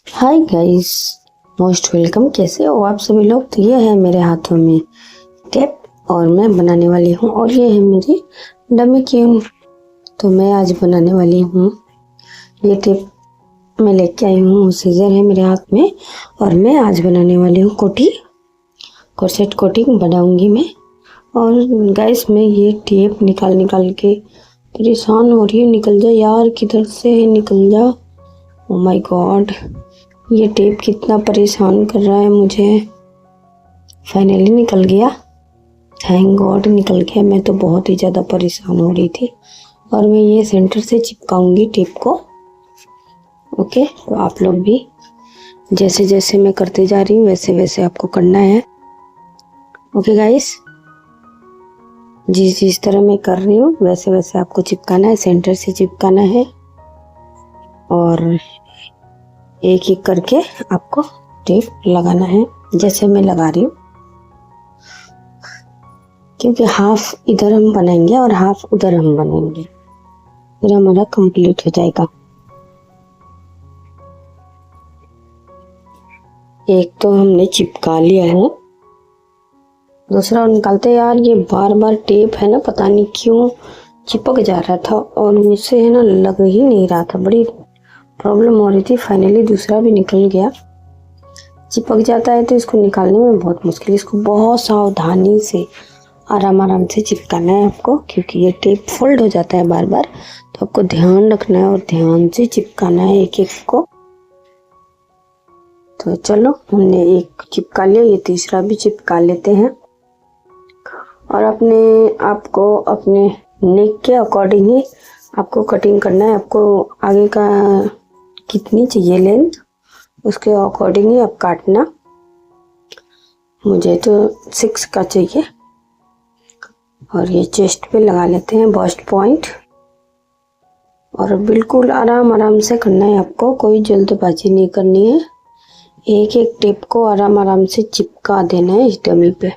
Hi guys, most welcome. कैसे हो आप सभी लोग। तो ये है मेरे हाथों में टेप और मैं बनाने वाली हूँ, और ये है मेरी डमी क्यून। तो मैं आज बनाने वाली हूँ ये टेप। मैं लेके आई हूँ, सीजर है मेरे हाथ में, और मैं आज बनाने वाली हूँ कोर्सेट कोटिंग बनाऊंगी मैं। और गाइस, मैं ये टेप निकाल निकाल के परेशान हो रही है। निकल जा यार, किधर से है, निकल जा। ओ माय गॉड, ये टेप कितना परेशान कर रहा है मुझे। फाइनली निकल गया, थैंक गॉड निकल गया। मैं तो बहुत ही ज़्यादा परेशान हो रही थी। और मैं ये सेंटर से चिपकाऊंगी टेप को। ओके, तो आप लोग भी जैसे जैसे मैं करते जा रही हूँ वैसे वैसे आपको करना है। ओके गाइस, जिस तरह मैं कर रही हूँ वैसे वैसे आपको चिपकाना है, सेंटर से चिपकाना है। और एक एक करके आपको टेप लगाना है, जैसे मैं लगा रही हूँ। क्योंकि हाफ इधर हम बनाएंगे और हाफ उधर हम बनाएंगे, फिर हमारा कंप्लीट हो जाएगा। एक तो हमने चिपका लिया है, दूसरा निकालते। यार ये बार बार टेप है ना, पता नहीं क्यों चिपक जा रहा था और मुझसे है ना लग ही नहीं रहा था, बड़ी प्रॉब्लम हो रही थी। फाइनली दूसरा भी निकल गया। चिपक जाता है तो इसको निकालने में बहुत मुश्किल। इसको बहुत सावधानी से आराम आराम से चिपकाना है आपको, क्योंकि ये टेप फोल्ड हो जाता है बार बार। तो आपको ध्यान रखना है और ध्यान से चिपकाना है एक एक को। तो चलो, हमने एक चिपका लिया, ये तीसरा भी चिपका लेते हैं। और आपको अपने नेक के अकॉर्डिंग ही आपको कटिंग करना है। आपको आगे का कितनी चाहिए लेंथ, उसके अकॉर्डिंग ही आप काटना। मुझे तो 6 का चाहिए। और ये चेस्ट पे लगा लेते हैं बस्ट पॉइंट। और बिल्कुल आराम आराम से करना है आपको, कोई जल्दबाजी नहीं करनी है। एक एक टेप को आराम आराम से चिपका देना है इस डमी पे।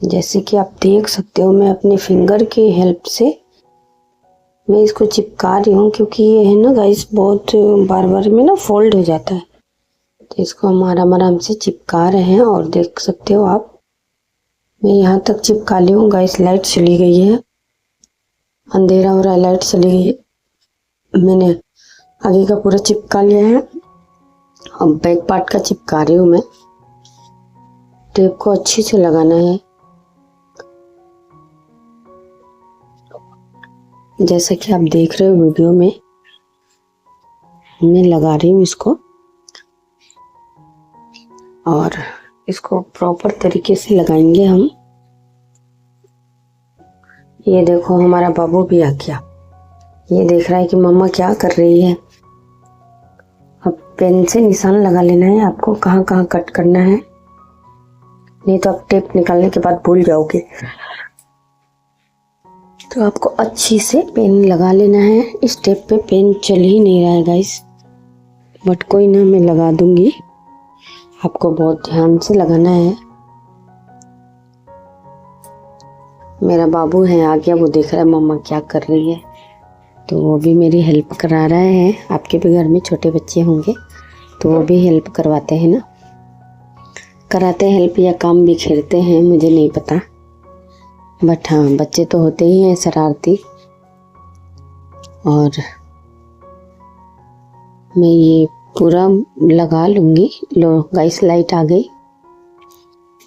जैसे कि आप देख सकते हो, मैं अपने फिंगर की हेल्प से मैं इसको चिपका रही हूँ, क्योंकि ये है ना गाइस बहुत बार बार में ना फोल्ड हो जाता है। तो इसको हम आराम आराम से चिपका रहे हैं। और देख सकते हो आप, मैं यहाँ तक चिपका ली हूँ। गाइस लाइट चली गई है, अंधेरा हो रहा है, लाइट चली गई है। मैंने आगे का पूरा चिपका लिया है। अब बैक पार्ट का चिपका रही हूँ मैं। टेप को अच्छे से लगाना है, जैसा कि आप देख रहे हो वीडियो में मैं लगा रही हूँ इसको। और इसको प्रॉपर तरीके से लगाएंगे हम। ये देखो, हमारा बाबू भी आ गया। ये देख रहा है कि मम्मा क्या कर रही है। अब पेन से निशान लगा लेना है आपको, कहाँ कहाँ कट करना है, नहीं तो आप टेप निकालने के बाद भूल जाओगे। तो आपको अच्छी से पेन लगा लेना है। इस टेप पे पेन चल ही नहीं रहा है गाइस, बट कोई ना, मैं लगा दूंगी। आपको बहुत ध्यान से लगाना है। मेरा बाबू है आ गया, वो देख रहा है मम्मा क्या कर रही है, तो वो भी मेरी हेल्प करा रहा है। आपके भी घर में छोटे बच्चे होंगे तो वो भी हेल्प करवाते हैं ना, कराते हैं हेल्प, या काम बिखेरते हैं, मुझे नहीं पता। बट हाँ, बच्चे तो होते ही हैं शरारती। और मैं ये पूरा लगा लूँगी। लो गाइस, लाइट आ गई।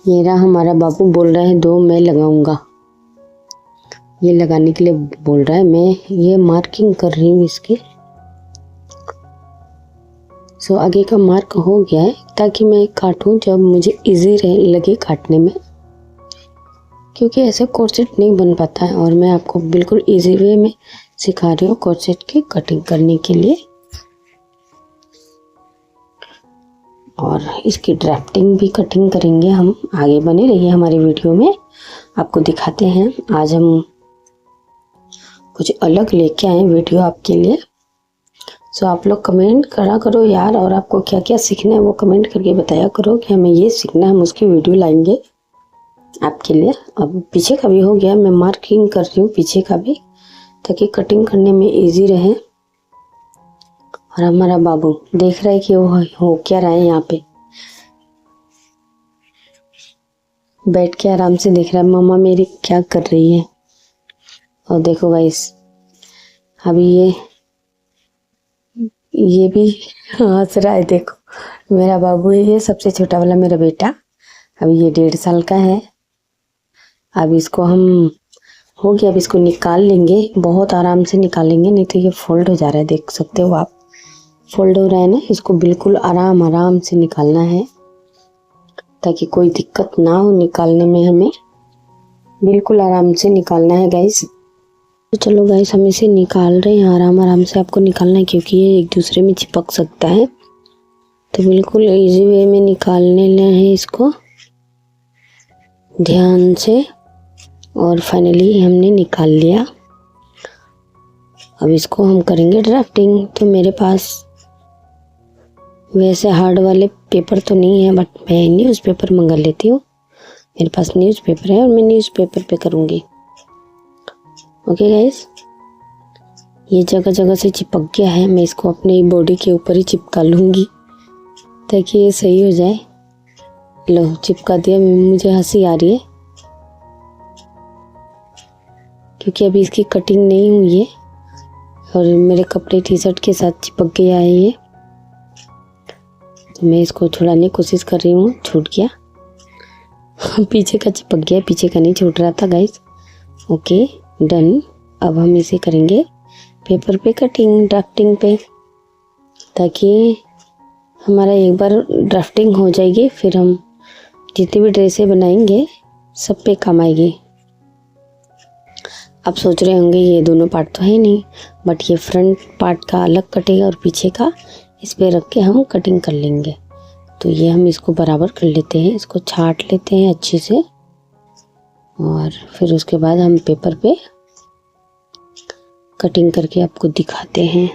ये रहा, हमारा बाबू बोल रहा है 2 मैं लगाऊंगा। ये लगाने के लिए बोल रहा है। मैं ये मार्किंग कर रही हूँ इसकी। सो आगे का मार्क हो गया है, ताकि मैं काटूं जब मुझे इजी लगे काटने में, क्योंकि ऐसे कोर्सेट नहीं बन पाता है। और मैं आपको बिल्कुल इजी वे में सिखा रही हूँ कोर्सेट की कटिंग करने के लिए। और इसकी ड्राफ्टिंग भी कटिंग करेंगे हम, आगे बने रहिए हमारी वीडियो में, आपको दिखाते हैं। आज हम कुछ अलग लेके आए वीडियो आपके लिए। सो आप लोग कमेंट करा करो यार, और आपको क्या क्या सीखना है वो कमेंट करके बताया करो कि हमें ये सीखना है, हम उसकी वीडियो लाएंगे आपके लिए। अब पीछे का भी हो गया, मैं मार्किंग कर रही हूँ पीछे का भी, ताकि कटिंग करने में इजी रहे। और हमारा बाबू देख रहा है कि वो हो क्या रहा है। यहाँ पे बैठ के आराम से देख रहा है मम्मा मेरी क्या कर रही है। और देखो गाइस अभी ये भी हंस रहा है। देखो मेरा बाबू है, ये सबसे छोटा वाला मेरा बेटा। अभी ये 1.5 साल का है। अब इसको हम हो गया, अब इसको निकाल लेंगे, बहुत आराम से निकालेंगे, नहीं तो ये फोल्ड हो जा रहा है। देख सकते हो आप, फोल्ड हो रहा है ना। इसको बिल्कुल आराम से निकालना है ताकि कोई दिक्कत ना हो निकालने में। हमें बिल्कुल आराम से निकालना है गाइस। तो चलो गाइस हम इसे निकाल रहे हैं। आराम से आपको निकालना है क्योंकि ये एक दूसरे में चिपक सकता है। तो बिल्कुल इजी वे में निकालने है इसको ध्यान से। और फाइनली हमने निकाल लिया। अब इसको हम करेंगे ड्राफ्टिंग। तो मेरे पास वैसे हार्ड वाले पेपर तो नहीं है, बट मैं न्यूज़पेपर मंगा लेती हूँ। मेरे पास न्यूज़पेपर है और मैं न्यूज़पेपर पे करूँगी। ओके गाइस, ये जगह जगह से चिपक गया है। मैं इसको अपने बॉडी के ऊपर ही चिपका लूँगी ताकि ये सही हो जाए। लो चिपका दिया। मुझे हंसी आ रही है क्योंकि अभी इसकी कटिंग नहीं हुई है और मेरे कपड़े टी शर्ट के साथ चिपक गया है ये। तो मैं इसको छुड़ाने की कोशिश कर रही हूँ, छूट गया। पीछे का चिपक गया, पीछे का नहीं छूट रहा था गाइस। Okay done. अब हम इसे करेंगे पेपर पे कटिंग, ड्राफ्टिंग पे, ताकि हमारा एक बार ड्राफ्टिंग हो जाएगी फिर हम जितनी भी ड्रेसें बनाएंगे सब पे काम आएगी। आप सोच रहे होंगे ये दोनों पार्ट तो है नहीं, बट ये फ्रंट पार्ट का अलग कटेगा और पीछे का इस पे रख के हम कटिंग कर लेंगे। तो ये हम इसको बराबर कर लेते हैं, इसको छाट लेते हैं अच्छे से और फिर उसके बाद हम पेपर पे कटिंग करके आपको दिखाते हैं।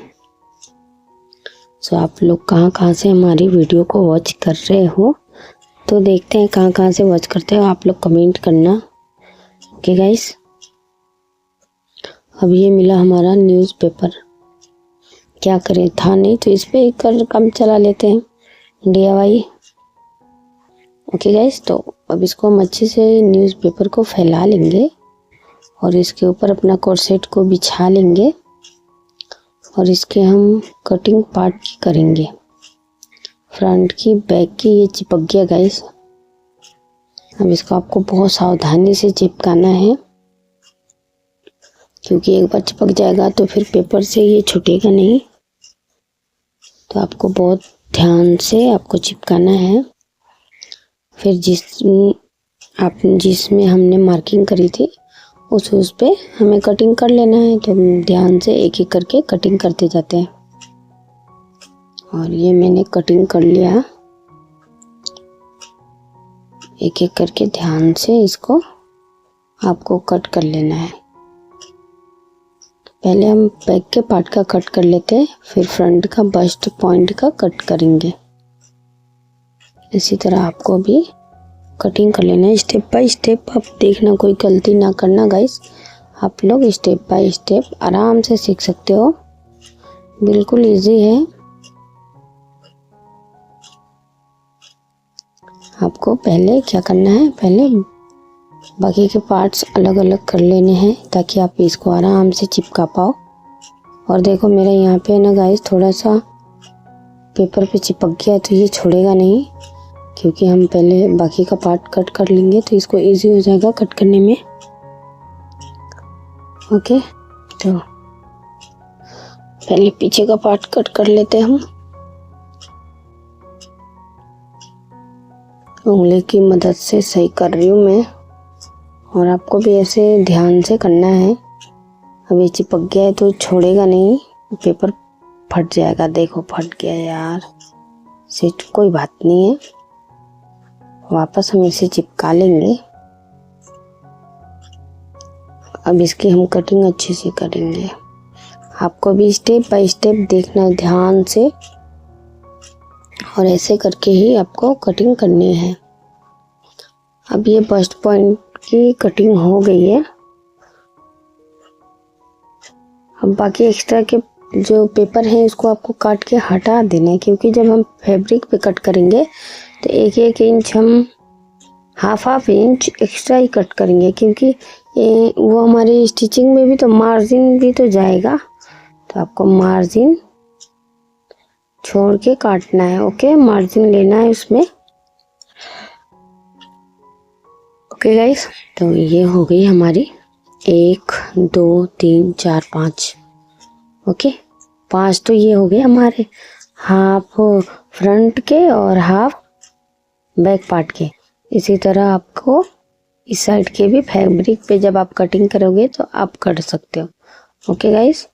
सो आप लोग कहाँ से हमारी वीडियो को वॉच कर रहे हो, तो देखते हैं कहाँ से वॉच करते हो आप लोग, कमेंट करना। ओके गाइस, अब ये मिला हमारा न्यूज़पेपर। क्या करें, था नहीं तो इस पे कर काम चला लेते हैं, DIY। ओके गाइस, तो अब इसको हम अच्छे से न्यूज़पेपर को फैला लेंगे और इसके ऊपर अपना कोर्सेट को बिछा लेंगे और इसके हम कटिंग पार्ट की करेंगे, फ्रंट की बैक की। ये चिपक गया गाइस। अब इसको आपको बहुत सावधानी से चिपकाना है क्योंकि एक बार चिपक जाएगा तो फिर पेपर से ये छूटेगा नहीं। तो आपको बहुत ध्यान से आपको चिपकाना है। फिर जिसमें हमने मार्किंग करी थी उस पे हमें कटिंग कर लेना है। तो ध्यान से एक एक करके कटिंग करते जाते हैं। और ये मैंने कटिंग कर लिया। एक एक करके ध्यान से इसको आपको कट कर लेना है। पहले हम बैक के पार्ट का कट कर लेते हैं, फिर फ्रंट का बस्ट पॉइंट का कट करेंगे। इसी तरह आपको भी कटिंग कर लेना है स्टेप बाय स्टेप। आप देखना, कोई गलती ना करना गाइस। आप लोग स्टेप बाय स्टेप आराम से सीख सकते हो, बिल्कुल इजी है। आपको पहले क्या करना है, पहले बाकी के पार्ट्स अलग अलग कर लेने हैं ताकि आप इसको आराम से चिपका पाओ। और देखो मेरा यहाँ पे ना गाइस थोड़ा सा पेपर पे चिपक गया, तो ये छोड़ेगा नहीं क्योंकि हम पहले बाकी का पार्ट कट कर लेंगे तो इसको इजी हो जाएगा कट करने में। ओके, तो पहले पीछे का पार्ट कट कर लेते हैं हम। उंगली की मदद से सही कर रही हूँ मैं, और आपको भी ऐसे ध्यान से करना है। अभी चिपक गया है तो छोड़ेगा नहीं, पेपर फट जाएगा। देखो फट गया यार, सीट कोई बात नहीं है, वापस हम इसे चिपका लेंगे। अब इसकी हम कटिंग अच्छे से करेंगे। आपको भी स्टेप बाय स्टेप देखना ध्यान से, और ऐसे करके ही आपको कटिंग करनी है। अब ये बस्ट पॉइंट की कटिंग हो गई है। अब बाकी एक्स्ट्रा के जो पेपर है इसको आपको काट के हटा देना है, क्योंकि जब हम फैब्रिक पे कट करेंगे तो 1-1 इंच हम हाफ इंच एक्स्ट्रा ही कट करेंगे, क्योंकि वो हमारे स्टिचिंग में भी तो मार्जिन भी तो जाएगा, तो आपको मार्जिन छोड़ के काटना है। ओके, मार्जिन लेना है उसमें। ओके गाइस, तो ये हो गई हमारी 1 2 3 4 5। ओके, 5 तो ये हो गए हमारे हाफ फ्रंट के और हाफ बैक पार्ट के। इसी तरह आपको इस साइड के भी फैब्रिक पे जब आप कटिंग करोगे तो आप कर सकते हो। ओके गाइस,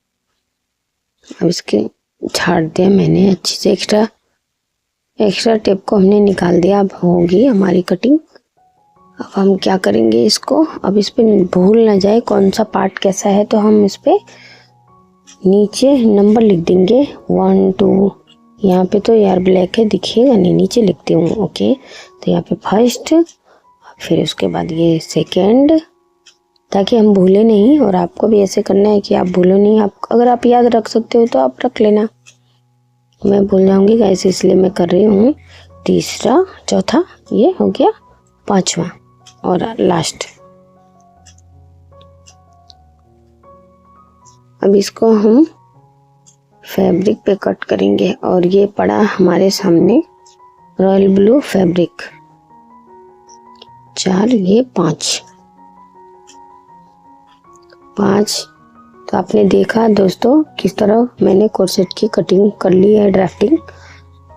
अब इसके छाट दिया मैंने अच्छे से, एक्स्ट्रा टेप को हमने निकाल दिया। अब होगी हमारी कटिंग। अब हम क्या करेंगे, इसको अब इस पे भूल ना जाए कौन सा पार्ट कैसा है, तो हम इस पे नीचे नंबर लिख देंगे 1 2। यहाँ पे तो यार ब्लैक है, दिखिएगा नहीं, नीचे लिखती हूँ। ओके, तो यहाँ पे फर्स्ट, फिर उसके बाद ये सेकेंड, ताकि हम भूले नहीं। और आपको भी ऐसे करना है कि आप भूलो नहीं। आप अगर आप याद रख सकते हो तो आप रख लेना, मैं भूल जाऊंगी गाइस, इसलिए मैं कर रही हूँ। तीसरा, चौथा, ये हो गया 5वां और लास्ट। अब इसको हम फैब्रिक पे कट करेंगे, और ये पड़ा हमारे सामने रॉयल ब्लू फैब्रिक। 4, ये 5। तो आपने देखा दोस्तों किस तरह मैंने कोर्सेट की कटिंग कर ली है, ड्राफ्टिंग,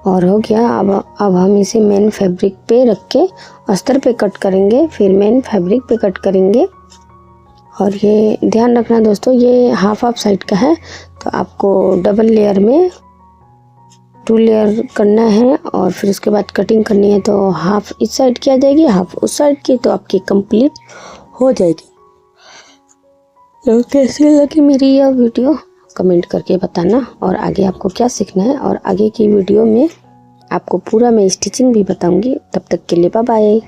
और हो गया। अब हम इसे मेन फैब्रिक पे रख के अस्तर पे कट करेंगे, फिर मेन फैब्रिक पे कट करेंगे। और ये ध्यान रखना दोस्तों, ये हाफ साइड का है, तो आपको डबल लेयर में 2 लेयर करना है, और फिर उसके बाद कटिंग करनी है। तो हाफ इस साइड की आ जाएगी, हाफ उस साइड की, तो आपकी कंप्लीट हो जाएगी। तो कैसी लगी मेरी यह वीडियो कमेंट करके बताना, और आगे आपको क्या सीखना है, और आगे की वीडियो में आपको पूरा मैं स्टिचिंग भी बताऊंगी। तब तक के लिए बाय बाय।